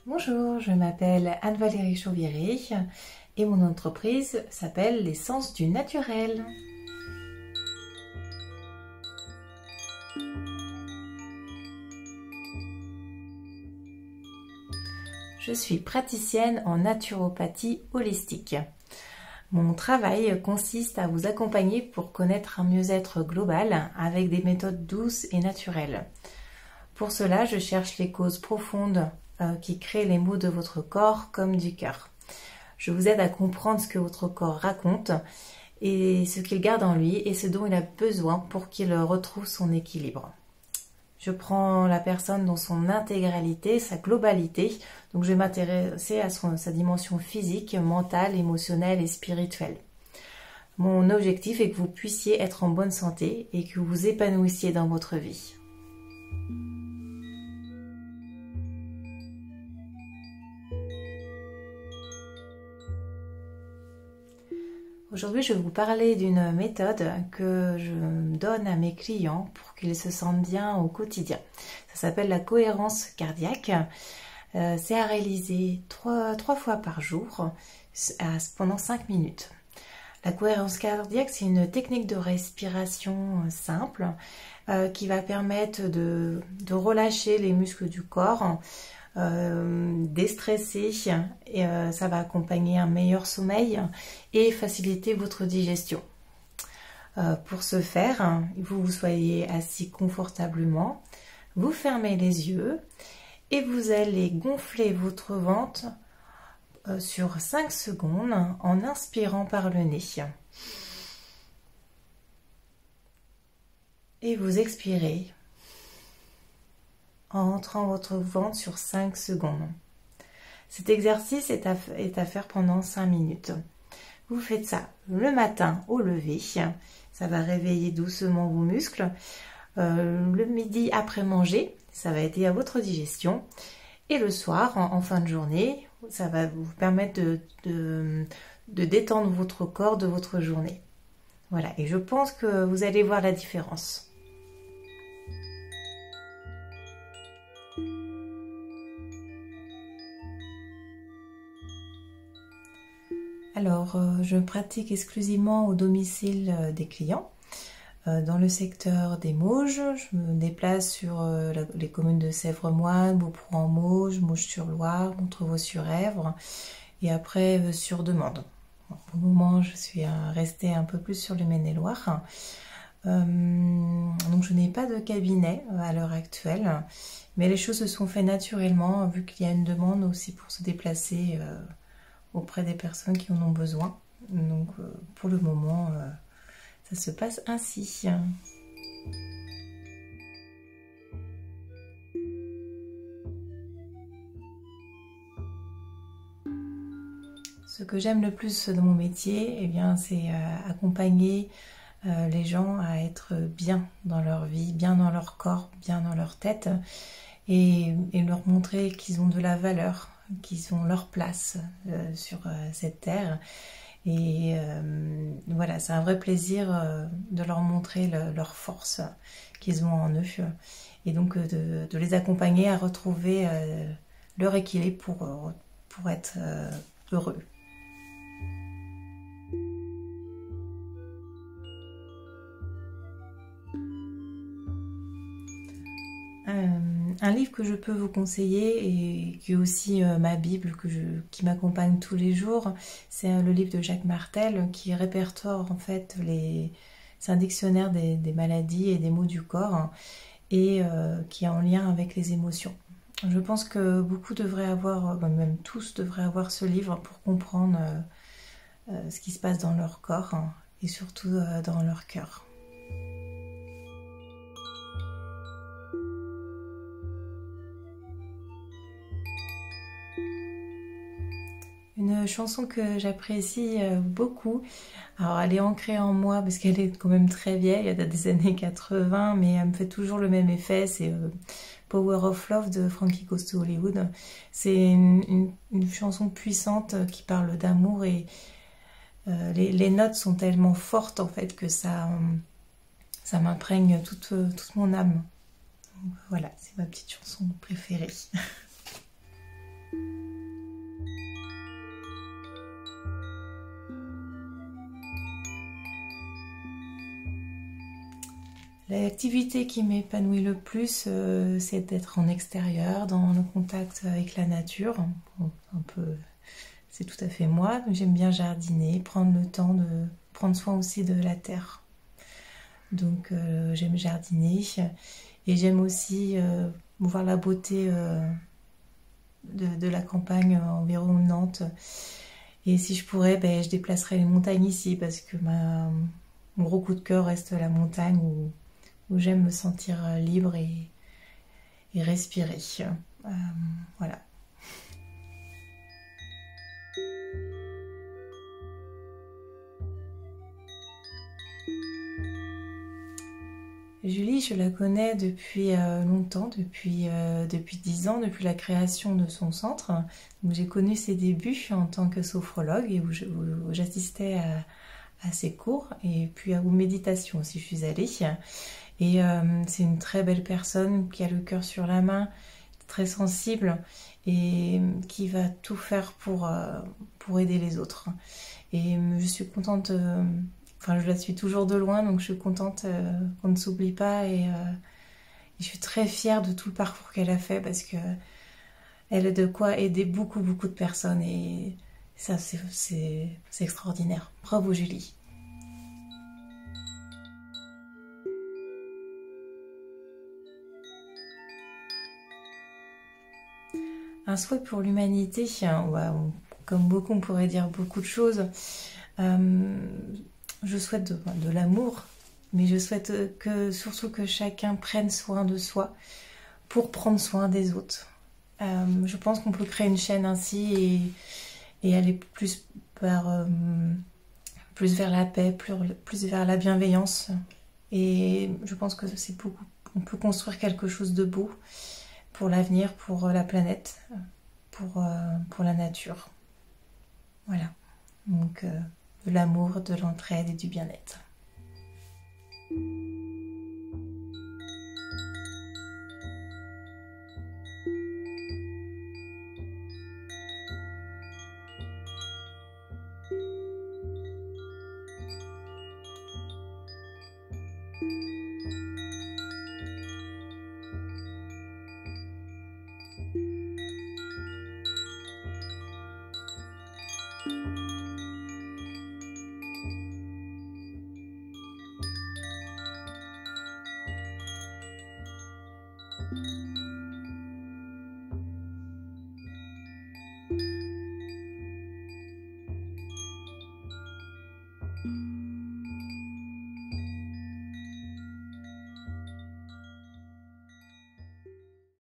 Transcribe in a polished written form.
Bonjour, je m'appelle Anne-Valérie Chauviré et mon entreprise s'appelle l'Essence du Naturel. Je suis praticienne en naturopathie holistique. Mon travail consiste à vous accompagner pour connaître un mieux-être global avec des méthodes douces et naturelles. Pour cela, je cherche les causes profondes qui créent les maux de votre corps comme du cœur. Je vous aide à comprendre ce que votre corps raconte et ce qu'il garde en lui et ce dont il a besoin pour qu'il retrouve son équilibre. Je prends la personne dans son intégralité, sa globalité, donc je vais m'intéresser à sa dimension physique, mentale, émotionnelle et spirituelle. Mon objectif est que vous puissiez être en bonne santé et que vous vous épanouissiez dans votre vie. Aujourd'hui, je vais vous parler d'une méthode que je donne à mes clients pour qu'ils se sentent bien au quotidien. Ça s'appelle la cohérence cardiaque. C'est à réaliser trois fois par jour pendant 5 minutes. La cohérence cardiaque, c'est une technique de respiration simple qui va permettre de relâcher les muscles du corps, déstresser, et ça va accompagner un meilleur sommeil et faciliter votre digestion. Pour ce faire, vous soyez assis confortablement, vous fermez les yeux et vous allez gonfler votre ventre sur 5 secondes en inspirant par le nez. Et vous expirez en rentrant votre ventre sur 5 secondes. Cet exercice est à faire pendant 5 minutes. Vous faites ça le matin au lever, ça va réveiller doucement vos muscles. Le midi après manger, ça va aider à votre digestion. Et le soir, en fin de journée, ça va vous permettre de détendre votre corps de votre journée. Voilà, et je pense que vous allez voir la différence. Alors, je pratique exclusivement au domicile des clients. Dans le secteur des Mauges, je me déplace sur les communes de Sèvres-Moine, Beauprou-en-Mauges, Mauges-sur-Loire, Montrevaux-sur-Èvre et après sur demande. Bon, pour le moment, je suis restée un peu plus sur le Maine-et-Loire. Donc, je n'ai pas de cabinet à l'heure actuelle, mais les choses se sont faites naturellement vu qu'il y a une demande aussi pour se déplacer auprès des personnes qui en ont besoin. Donc pour le moment, ça se passe ainsi. Ce que j'aime le plus dans mon métier, eh bien, c'est accompagner les gens à être bien dans leur vie, bien dans leur corps, bien dans leur tête et leur montrer qu'ils ont de la valeur, qu'ils ont leur place sur cette terre. Et voilà, c'est un vrai plaisir de leur montrer leur force qu'ils ont en eux. Et donc de les accompagner à retrouver leur équilibre pour être heureux. Un livre que je peux vous conseiller et qui est aussi ma Bible qui m'accompagne tous les jours, c'est le livre de Jacques Martel qui répertoire en fait c'est un dictionnaire des maladies et des maux du corps et qui est en lien avec les émotions. Je pense que beaucoup devraient avoir, même tous devraient avoir ce livre pour comprendre ce qui se passe dans leur corps et surtout dans leur cœur. Une chanson que j'apprécie beaucoup, alors elle est ancrée en moi parce qu'elle est quand même très vieille, elle date des années 80, mais elle me fait toujours le même effet, c'est Power of Love de Frankie Goes to Hollywood. C'est une chanson puissante qui parle d'amour et les notes sont tellement fortes en fait que ça m'imprègne toute mon âme. Donc, voilà, c'est ma petite chanson préférée. L'activité qui m'épanouit le plus, c'est d'être en extérieur, dans le contact avec la nature. Bon, un peu, c'est tout à fait moi. J'aime bien jardiner, prendre le temps de prendre soin aussi de la terre. Donc j'aime jardiner et j'aime aussi voir la beauté de la campagne environnante. Et si je pourrais, ben, je déplacerais les montagnes ici parce que mon gros coup de cœur reste la montagne où j'aime me sentir libre et respirer. Voilà. Julie, je la connais depuis longtemps, depuis 10 ans, depuis la création de son centre. J'ai connu ses débuts en tant que sophrologue et où j'assistais à ses cours et puis aux méditations aussi je suis allée. Et c'est une très belle personne qui a le cœur sur la main, très sensible et qui va tout faire pour aider les autres. Et je suis contente, enfin je la suis toujours de loin, donc je suis contente qu'on ne s'oublie pas et je suis très fière de tout le parcours qu'elle a fait parce que elle a de quoi aider beaucoup de personnes et ça c'est extraordinaire. Bravo Julie. Un souhait pour l'humanité, comme beaucoup, on pourrait dire beaucoup de choses. Je souhaite de l'amour, mais je souhaite surtout que chacun prenne soin de soi pour prendre soin des autres. Je pense qu'on peut créer une chaîne ainsi et aller plus vers la paix, plus vers la bienveillance. Et je pense que on peut construire quelque chose de beau pour l'avenir, pour la planète, pour la nature. Voilà. Donc, de l'amour, de l'entraide et du bien-être.